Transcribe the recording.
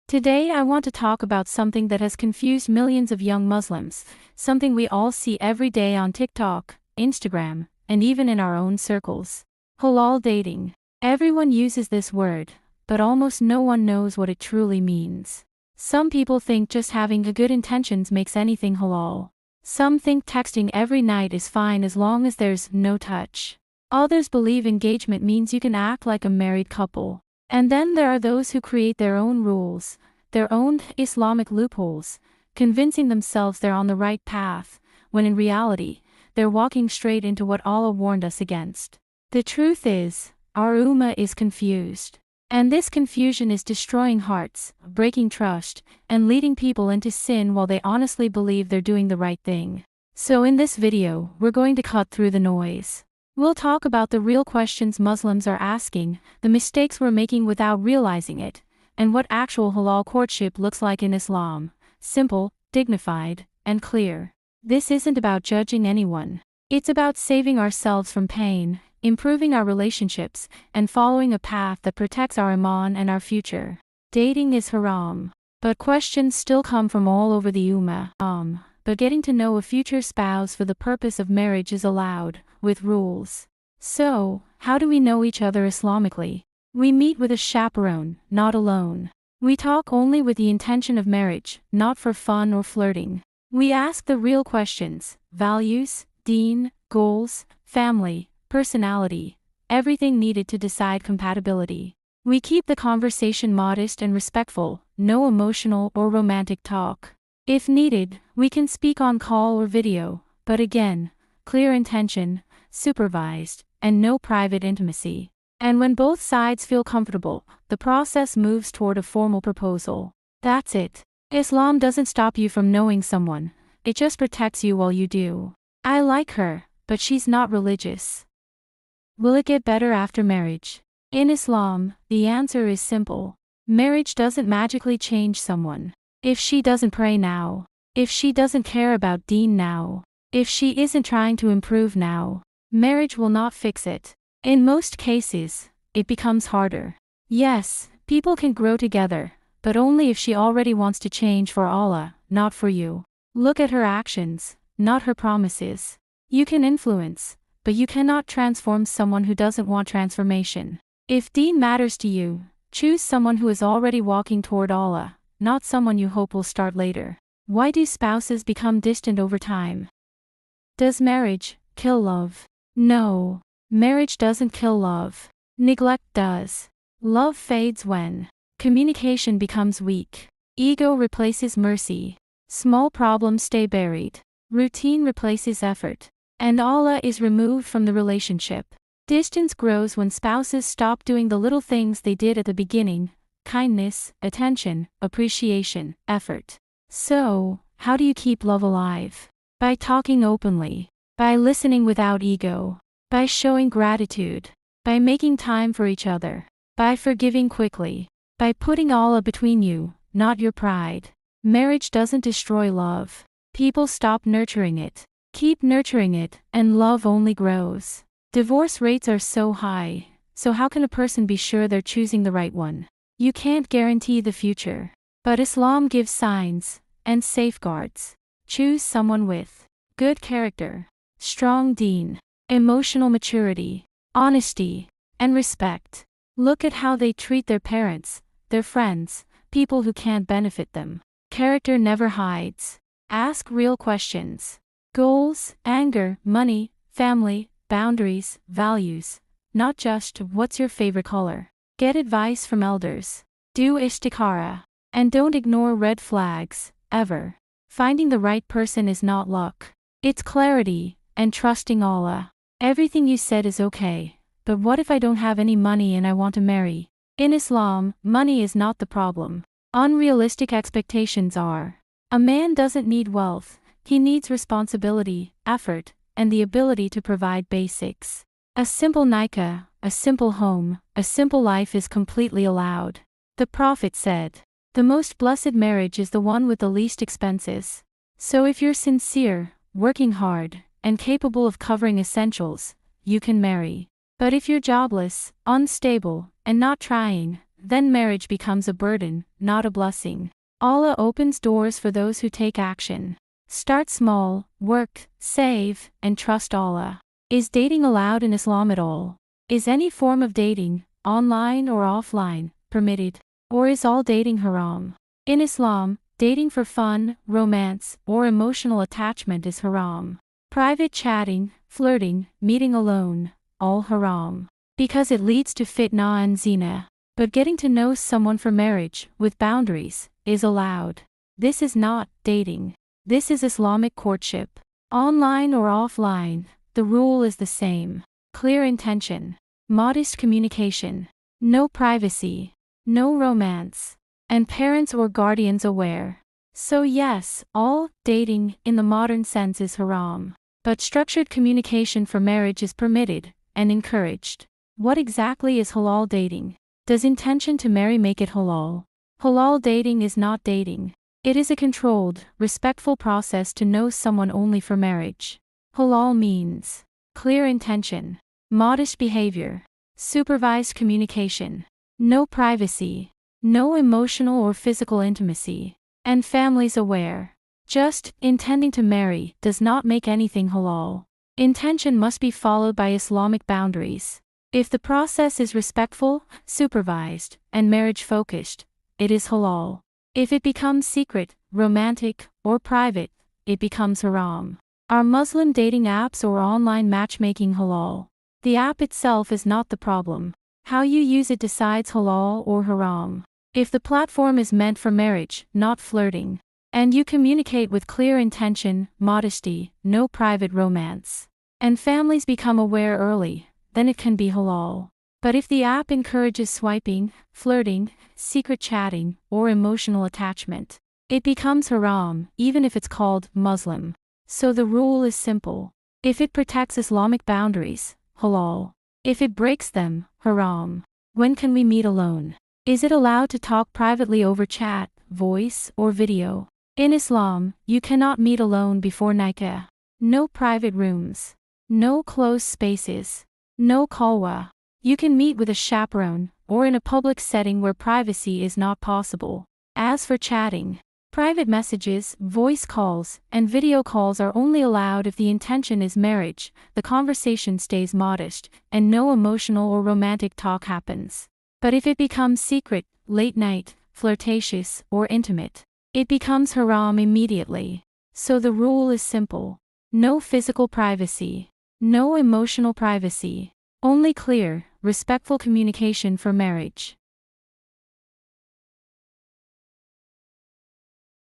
Today I want to talk about something that has confused millions of young Muslims, something we all see every day on TikTok, Instagram, and even in our own circles. Halal dating. Everyone uses this word, but almost no one knows what it truly means. Some people think just having good intentions makes anything halal. Some think texting every night is fine as long as there's no touch. Others believe engagement means you can act like a married couple. And then there are those who create their own rules, their own Islamic loopholes, convincing themselves they're on the right path, when in reality, they're walking straight into what Allah warned us against. The truth is, our ummah is confused. And this confusion is destroying hearts, breaking trust, and leading people into sin while they honestly believe they're doing the right thing. So in this video, we're going to cut through the noise. We'll talk about the real questions Muslims are asking, the mistakes we're making without realizing it, and what actual halal courtship looks like in Islam. Simple, dignified, and clear. This isn't about judging anyone. It's about saving ourselves from pain, improving our relationships, and following a path that protects our iman and our future. Dating is haram. But questions still come from all over the ummah. But getting to know a future spouse for the purpose of marriage is allowed, with rules. So, how do we know each other Islamically? We meet with a chaperone, not alone. We talk only with the intention of marriage, not for fun or flirting. We ask the real questions: values, deen, goals, family, personality, everything needed to decide compatibility. We keep the conversation modest and respectful, no emotional or romantic talk. If needed, we can speak on call or video, but again, clear intention, supervised, and no private intimacy. And when both sides feel comfortable, the process moves toward a formal proposal. That's it. Islam doesn't stop you from knowing someone, it just protects you while you do. I like her, but she's not religious. Will it get better after marriage? In Islam, the answer is simple. Marriage doesn't magically change someone. If she doesn't pray now, if she doesn't care about deen now, if she isn't trying to improve now, marriage will not fix it. In most cases, it becomes harder. Yes, people can grow together, but only if she already wants to change for Allah, not for you. Look at her actions, not her promises. You can influence, but you cannot transform someone who doesn't want transformation. If deen matters to you, choose someone who is already walking toward Allah, not someone you hope will start later. Why do spouses become distant over time? Does marriage kill love? No. Marriage doesn't kill love. Neglect does. Love fades when communication becomes weak. Ego replaces mercy. Small problems stay buried. Routine replaces effort. And Allah is removed from the relationship. Distance grows when spouses stop doing the little things they did at the beginning: kindness, attention, appreciation, effort. So, how do you keep love alive? By talking openly. By listening without ego. By showing gratitude. By making time for each other. By forgiving quickly. By putting Allah between you, not your pride. Marriage doesn't destroy love. People stop nurturing it. Keep nurturing it, and love only grows. Divorce rates are so high, so how can a person be sure they're choosing the right one? You can't guarantee the future. But Islam gives signs and safeguards. Choose someone with good character, strong deen, emotional maturity, honesty, and respect. Look at how they treat their parents, their friends, people who can't benefit them. Character never hides. Ask real questions. Goals, anger, money, family, boundaries, values. Not just, what's your favorite color? Get advice from elders. Do istikhara. And don't ignore red flags, ever. Finding the right person is not luck. It's clarity, and trusting Allah. Everything you said is okay, but what if I don't have any money and I want to marry? In Islam, money is not the problem. Unrealistic expectations are. A man doesn't need wealth, he needs responsibility, effort, and the ability to provide basics. A simple nikah, a simple home, a simple life is completely allowed. The Prophet said, "The most blessed marriage is the one with the least expenses." So if you're sincere, working hard, and capable of covering essentials, you can marry. But if you're jobless, unstable, and not trying, then marriage becomes a burden, not a blessing. Allah opens doors for those who take action. Start small, work, save, and trust Allah. Is dating allowed in Islam at all? Is any form of dating, online or offline, permitted? Or is all dating haram? In Islam, dating for fun, romance, or emotional attachment is haram. Private chatting, flirting, meeting alone, all haram. Because it leads to fitna and zina. But getting to know someone for marriage, with boundaries, is allowed. This is not dating. This is Islamic courtship. Online or offline, the rule is the same. Clear intention. Modest communication. No privacy. No romance. And parents or guardians aware. So yes, all dating, in the modern sense, is haram. But structured communication for marriage is permitted, and encouraged. What exactly is halal dating? Does intention to marry make it halal? Halal dating is not dating. It is a controlled, respectful process to know someone only for marriage. Halal means clear intention, modest behavior, supervised communication, no privacy, no emotional or physical intimacy, and families aware. Just intending to marry does not make anything halal. Intention must be followed by Islamic boundaries. If the process is respectful, supervised, and marriage-focused, it is halal. If it becomes secret, romantic, or private, it becomes haram. Are Muslim dating apps or online matchmaking halal? The app itself is not the problem. How you use it decides halal or haram. If the platform is meant for marriage, not flirting, and you communicate with clear intention, modesty, no private romance, and families become aware early, then it can be halal. But if the app encourages swiping, flirting, secret chatting, or emotional attachment, it becomes haram, even if it's called Muslim. So the rule is simple. If it protects Islamic boundaries, halal. If it breaks them, haram. When can we meet alone? Is it allowed to talk privately over chat, voice, or video? In Islam, you cannot meet alone before nikah. No private rooms. No closed spaces. No khalwa. You can meet with a chaperone, or in a public setting where privacy is not possible. As for chatting, private messages, voice calls, and video calls are only allowed if the intention is marriage, the conversation stays modest, and no emotional or romantic talk happens. But if it becomes secret, late night, flirtatious, or intimate, it becomes haram immediately. So the rule is simple. No physical privacy. No emotional privacy. Only clear, respectful communication for marriage.